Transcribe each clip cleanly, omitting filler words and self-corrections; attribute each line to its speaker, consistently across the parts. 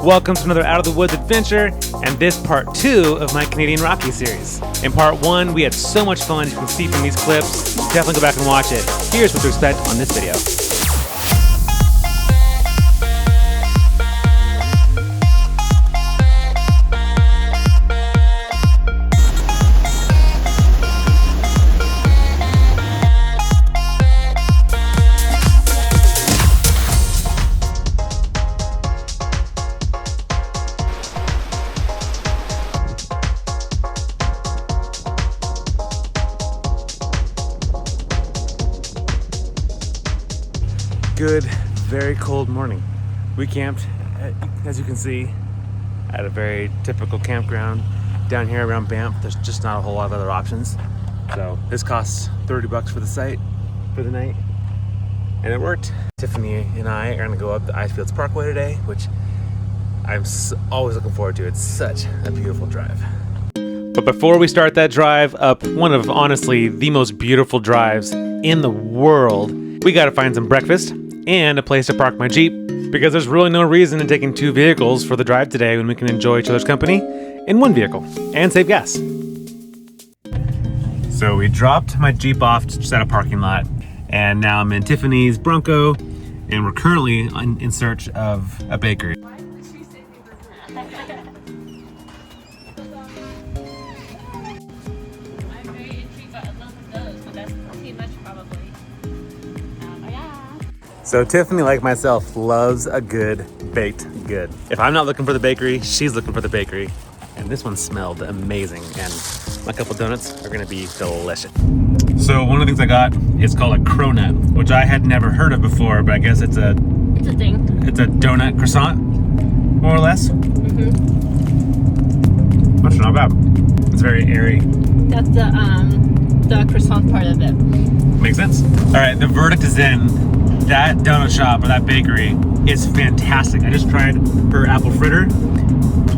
Speaker 1: Welcome to another Out of the Woods adventure, and this part 2 of my Canadian Rockies series. In part 1, we had so much fun, as you can see from these clips. Definitely go back and watch it. Here's what to expect on this video. Good, very cold morning. We camped, as you can see, at a very typical campground down here around Banff. There's just not a whole lot of other options. So this costs $30 for the site for the night, and it worked. Tiffany and I are gonna go up the Icefields Parkway today, which I'm always looking forward to. It's such a beautiful drive. But before we start that drive up one of honestly the most beautiful drives in the world, we gotta find some breakfast and a place to park my Jeep, because there's really no reason in taking 2 vehicles for the drive today when we can enjoy each other's company in 1 vehicle and save gas. So we dropped my Jeep off just at a parking lot, and now I'm in Tiffany's Bronco, and we're currently in search of a bakery. So Tiffany, like myself, loves a good baked good. If I'm not looking for the bakery, she's looking for the bakery. And this one smelled amazing, and my couple donuts are gonna be delicious. So one of the things I got is called a cronut, which I had never heard of before, but I guess it's a thing. It's a donut croissant, more or less. Mm-hmm. That's not bad. It's very airy.
Speaker 2: That's the croissant part of it.
Speaker 1: Makes sense. All right, the verdict is in. That donut shop or that bakery is fantastic. I just tried her apple fritter.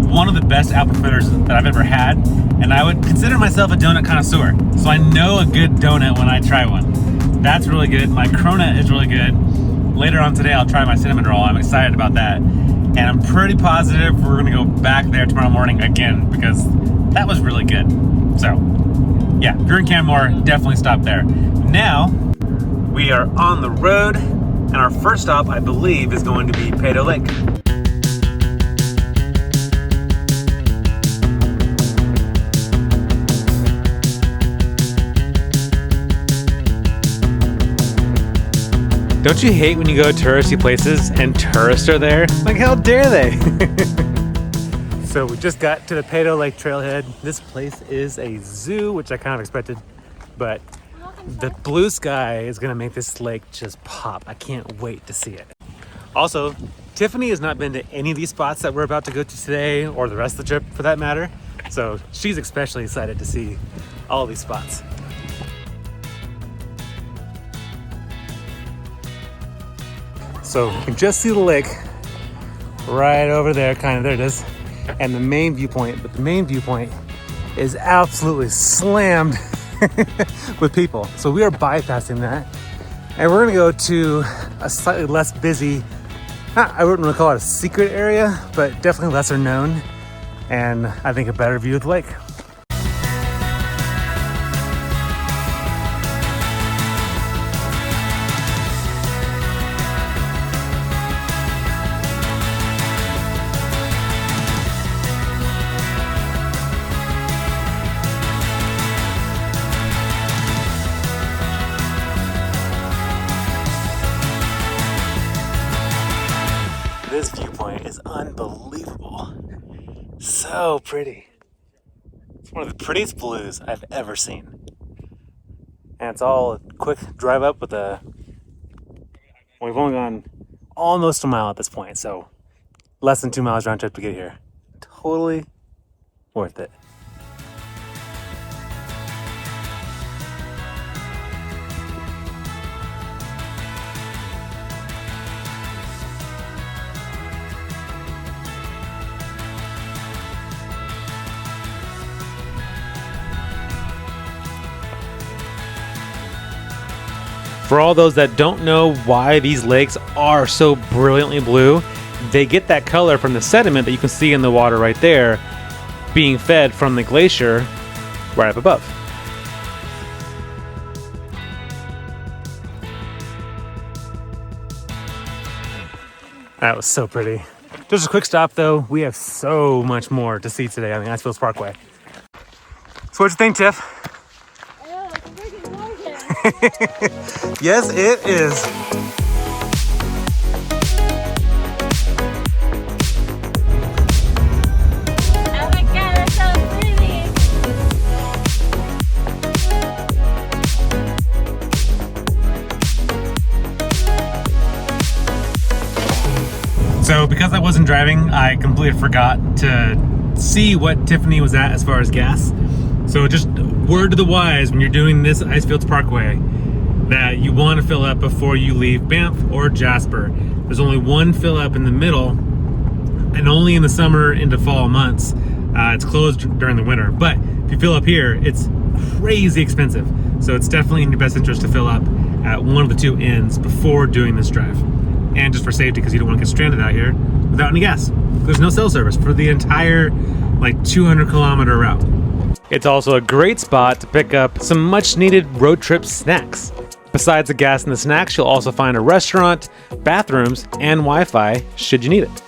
Speaker 1: One of the best apple fritters that I've ever had, and I would consider myself a donut connoisseur. So I know a good donut when I try one. That's really good. My cronut is really good. Later on today, I'll try my cinnamon roll. I'm excited about that. And I'm pretty positive we're gonna go back there tomorrow morning again, because that was really good. So yeah, if you're in Canmore, definitely stop there. Now, we are on the road, and our first stop, I believe, is going to be Peyto Lake. Don't you hate when you go to touristy places and tourists are there? Like, how dare they? So we just got to the Peyto Lake trailhead. This place is a zoo, which I kind of expected, but the blue sky is gonna make this lake just pop. I can't wait to see it. Also, Tiffany has not been to any of these spots that we're about to go to today, or the rest of the trip for that matter. So she's especially excited to see all these spots. So you can just see the lake right over there, kind of, there it is. And the main viewpoint, but the main viewpoint is absolutely slammed with people. So we are bypassing that, and we're gonna go to a slightly less busy, I wouldn't really call it a secret area, but definitely lesser known, and I think a better view of the lake. This viewpoint is unbelievable. So pretty. It's one of the prettiest blues I've ever seen. And it's all a quick drive up with a... We've only gone almost a mile at this point, so less than 2 miles round trip to get here. Totally worth it. For all those that don't know why these lakes are so brilliantly blue, they get that color from the sediment that you can see in the water right there, being fed from the glacier right up above. That was so pretty. Just a quick stop though. We have so much more to see today on the Icefields Parkway. So what'd you think, Tiff?
Speaker 2: Oh, it's freaking gorgeous.
Speaker 1: Yes, it is.
Speaker 2: Oh my god, it's so pretty.
Speaker 1: So because I wasn't driving, I completely forgot to see what Tiffany was at as far as gas. So just word to the wise when you're doing this Icefields Parkway that you want to fill up before you leave Banff or Jasper. There's only one fill up in the middle, and only in the summer into fall months. It's closed during the winter. But if you fill up here, it's crazy expensive. So it's definitely in your best interest to fill up at one of the two ends before doing this drive. And just for safety, because you don't want to get stranded out here without any gas. There's no cell service for the entire 200-kilometer route. It's also a great spot to pick up some much needed road trip snacks. Besides the gas and the snacks, you'll also find a restaurant, bathrooms, and Wi-Fi should you need it.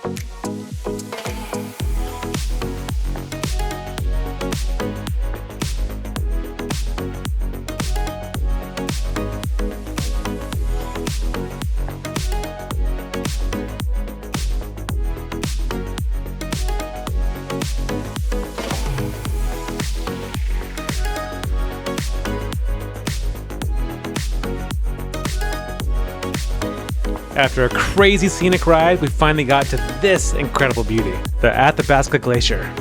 Speaker 1: After a crazy scenic ride, we finally got to this incredible beauty, the Athabasca Glacier.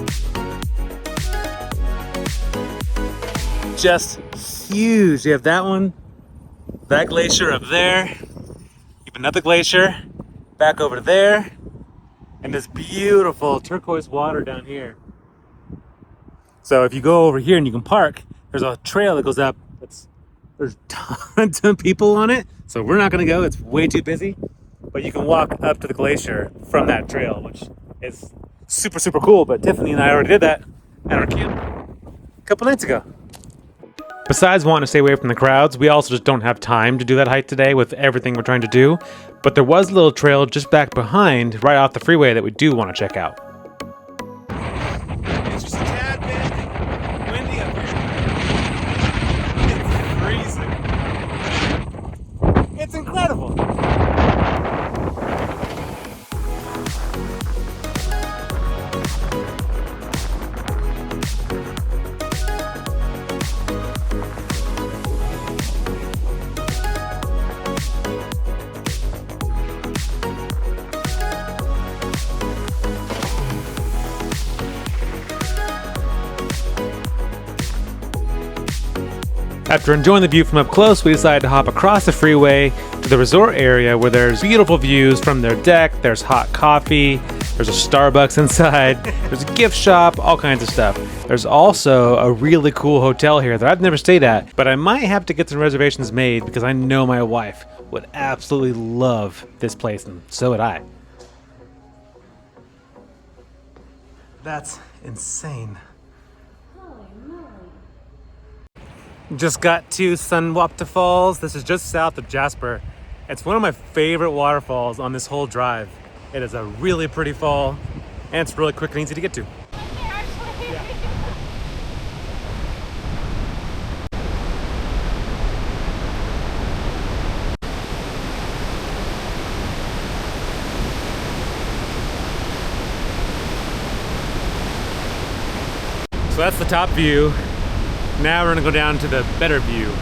Speaker 1: Just huge. You have that one, that glacier up there, you have another glacier back over there, and this beautiful turquoise water down here. So if you go over here and you can park, there's a trail that goes up. There's tons of people on it, so we're not gonna go, it's way too busy. But you can walk up to the glacier from that trail, which is super, super cool. But Tiffany and I already did that at our camp a couple nights ago. Besides wanting to stay away from the crowds, we also just don't have time to do that hike today with everything we're trying to do. But there was a little trail just back behind, right off the freeway, that we do want to check out. It's just a tad bit windy up here. It's freezing. It's incredible. After enjoying the view from up close, we decided to hop across the freeway to the resort area where there's beautiful views from their deck, there's hot coffee, there's a Starbucks inside, there's a gift shop, all kinds of stuff. There's also a really cool hotel here that I've never stayed at, but I might have to get some reservations made because I know my wife would absolutely love this place, and so would I. That's insane. Just got to Sunwapta Falls. This is just south of Jasper. It's one of my favorite waterfalls on this whole drive. It is a really pretty fall, and it's really quick and easy to get to. So that's the top view. Now we're gonna go down to the better view.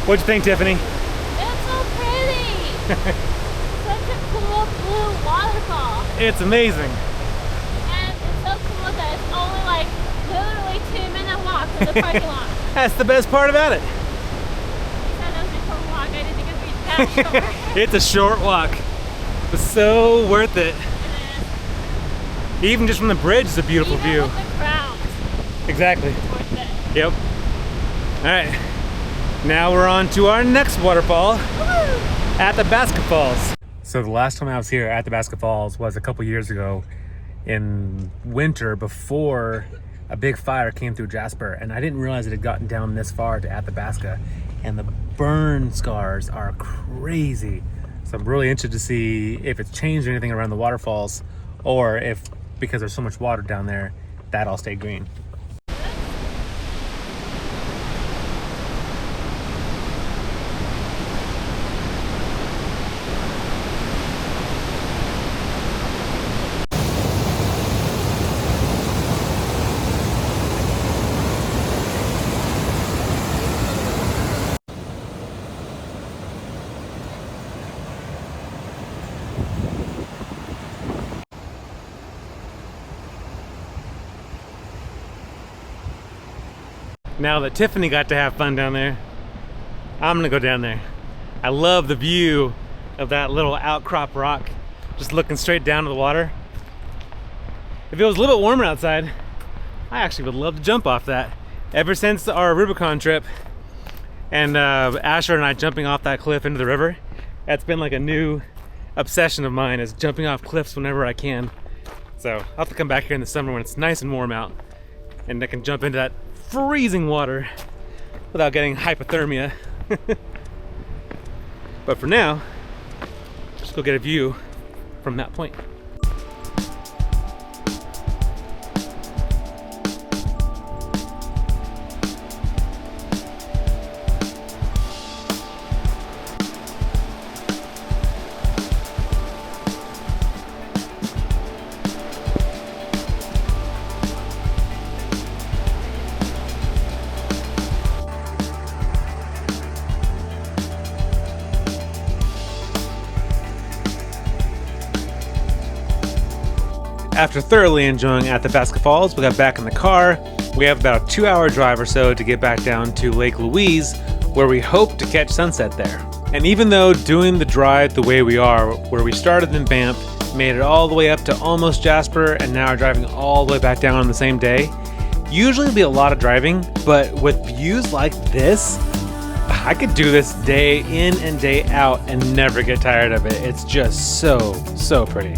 Speaker 1: What'd you think, Tiffany?
Speaker 2: It's so pretty. Such a cool blue waterfall.
Speaker 1: It's amazing.
Speaker 2: And it's so cool that it's only like literally 2-minute walk to the parking lot.
Speaker 1: That's the best part about it.
Speaker 2: You said it was a short walk. I didn't think it would be that short.
Speaker 1: It's a short walk, but so worth it. Even just from the bridge, it's a beautiful
Speaker 2: Even
Speaker 1: view.
Speaker 2: with the crowds,
Speaker 1: Exactly.
Speaker 2: it's worth it.
Speaker 1: Yep. All right. Now we're on to our next waterfall, Athabasca Falls. So the last time I was here at Athabasca Falls was a couple years ago in winter before a big fire came through Jasper, and I didn't realize it had gotten down this far to Athabasca, and the burn scars are crazy. So I'm really interested to see if it's changed anything around the waterfalls, or if, because there's so much water down there, that all stayed green. Now that Tiffany got to have fun down there, I'm gonna go down there. I love the view of that little outcrop rock, just looking straight down to the water. If it was a little bit warmer outside, I actually would love to jump off that. Ever since our Rubicon trip and Asher and I jumping off that cliff into the river, that's been like a new obsession of mine, is jumping off cliffs whenever I can. So I'll have to come back here in the summer when it's nice and warm out, and I can jump into that freezing water without getting hypothermia. But for now, just go get a view from that point. After thoroughly enjoying Athabasca Falls, we got back in the car. We have about a 2-hour drive or so to get back down to Lake Louise, where we hope to catch sunset there. And even though doing the drive the way we are, where we started in Banff, made it all the way up to almost Jasper, and now are driving all the way back down on the same day, usually it'll be a lot of driving, but with views like this, I could do this day in and day out and never get tired of it. It's just so pretty.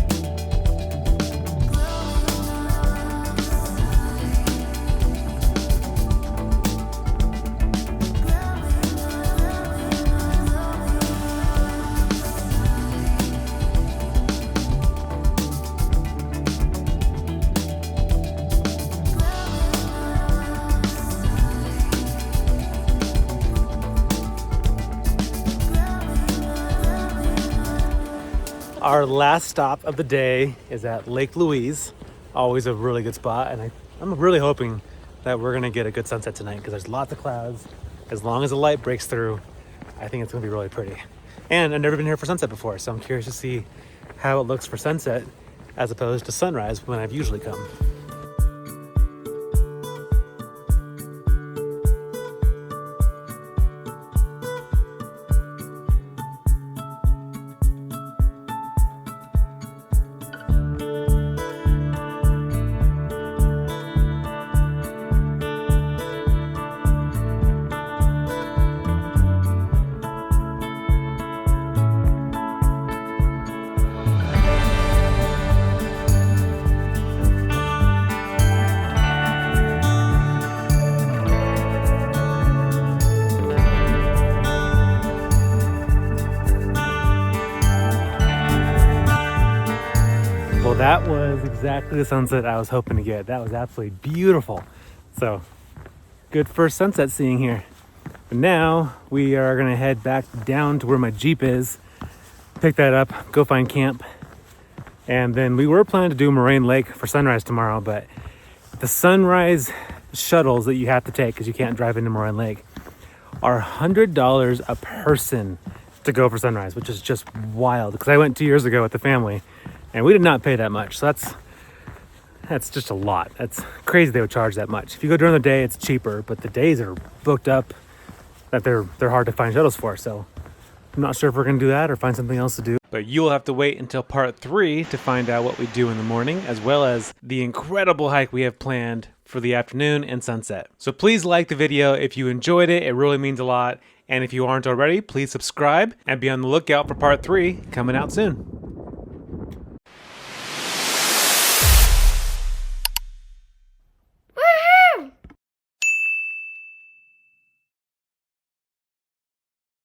Speaker 1: Our last stop of the day is at Lake Louise. Always a really good spot, and I'm really hoping that we're gonna get a good sunset tonight, because there's lots of clouds. As long as the light breaks through, I think it's gonna be really pretty. And I've never been here for sunset before, so I'm curious to see how it looks for sunset as opposed to sunrise when I've usually come. Well, that was exactly the sunset I was hoping to get. That was absolutely beautiful. So, good first sunset seeing here. But now we are gonna head back down to where my Jeep is, pick that up, go find camp. And then we were planning to do Moraine Lake for sunrise tomorrow, but the sunrise shuttles that you have to take, because you can't drive into Moraine Lake, are $100 a person to go for sunrise, which is just wild because I went 2 years ago with the family and we did not pay that much. So that's just a lot. That's crazy they would charge that much. If you go during the day, it's cheaper, but the days are booked up that they're hard to find shuttles for. So I'm not sure if we're gonna do that or find something else to do. But you'll have to wait until part 3 to find out what we do in the morning, as well as the incredible hike we have planned for the afternoon and sunset. So please like the video if you enjoyed it. It really means a lot. And if you aren't already, please subscribe and be on the lookout for part 3 coming out soon.